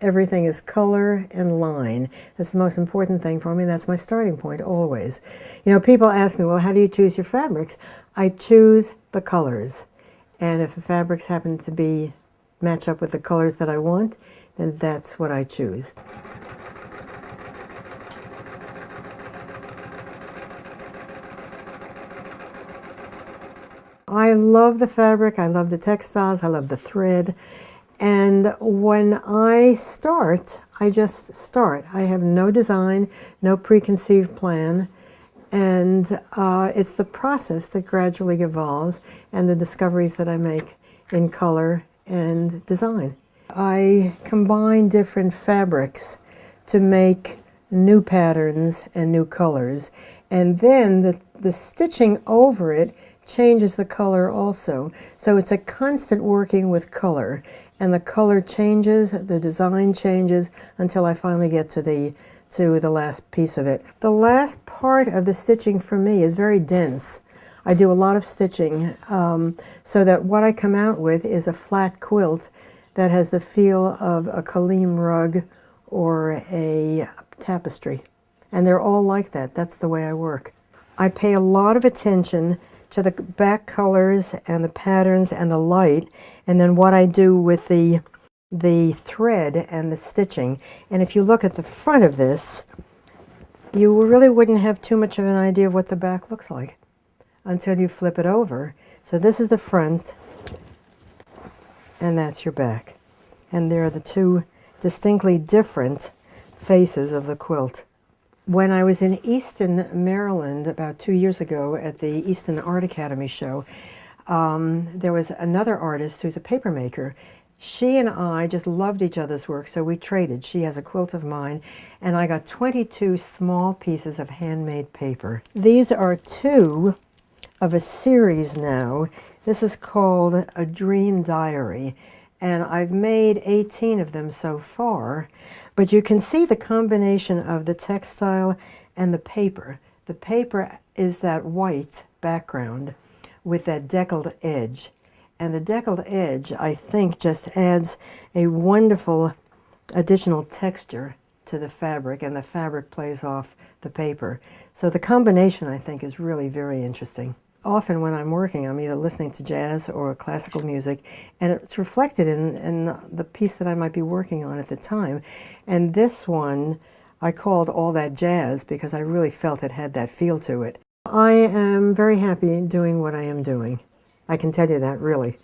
Everything is color and line. That's the most important thing for me. That's my starting point always. You know, people ask me, well, how do you choose your fabrics? I choose the colors. And if the fabrics happen to match up with the colors that I want, then that's what I choose. I love the fabric, I love the textiles, I love the thread. And when I start, I just start. I have no design, no preconceived plan, and it's the process that gradually evolves and the discoveries that I make in color and design. I combine different fabrics to make new patterns and new colors, and then the stitching over it changes the color also. So it's a constant working with color. And the color changes, the design changes, until I finally get to the last piece of it. The last part of the stitching for me is very dense. I do a lot of stitching so that what I come out with is a flat quilt that has the feel of a Kalim rug or a tapestry. And they're all like that. That's the way I work. I pay a lot of attention to the back colors and the patterns and the light, and then what I do with the thread and the stitching. And if you look at the front of this, you really wouldn't have too much of an idea of what the back looks like until you flip it over. So this is the front, and that's your back. And they're the two distinctly different faces of the quilt. When I was in Easton, Maryland, about 2 years ago at the Easton Art Academy show, there was another artist who's a paper maker. She and I just loved each other's work, so we traded. She has a quilt of mine, and I got 22 small pieces of handmade paper. These are two of a series now. This is called A Dream Diary, and I've made 18 of them so far. But you can see the combination of the textile and the paper. The paper is that white background with that deckled edge. And the deckled edge, I think, just adds a wonderful additional texture to the fabric, and the fabric plays off the paper. So the combination, I think, is really very interesting. Often when I'm working, I'm either listening to jazz or classical music, and it's reflected in the piece that I might be working on at the time. And this one, I called All That Jazz because I really felt it had that feel to it. I am very happy doing what I am doing. I can tell you that, really.